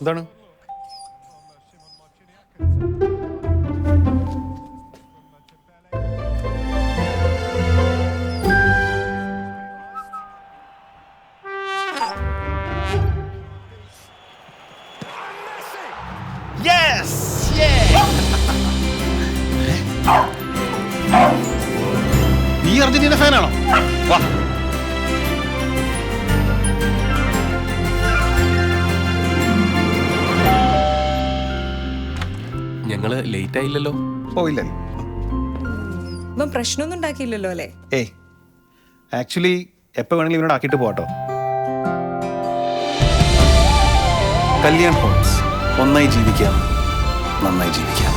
എന്താണ്? Yes! നീ Argentina ഫാനാണോ? വാ. ഞങ്ങള് ലേറ്റ് ആയില്ലല്ലോ. പോയില്ലേ? ഇവൻ പ്രശ്നമൊന്നും ഉണ്ടാക്കിയില്ലല്ലോ അല്ലേ? ഏയ്, ആക്ച്വലി എപ്പോൾ വേണമെങ്കിലും ഇവനോട് ആക്കിയിട്ട് പോട്ടോ. കല്യാൺ ഹോംസ്, ഒന്നായി ജീവിക്കാം, നന്നായി ജീവിക്കാം.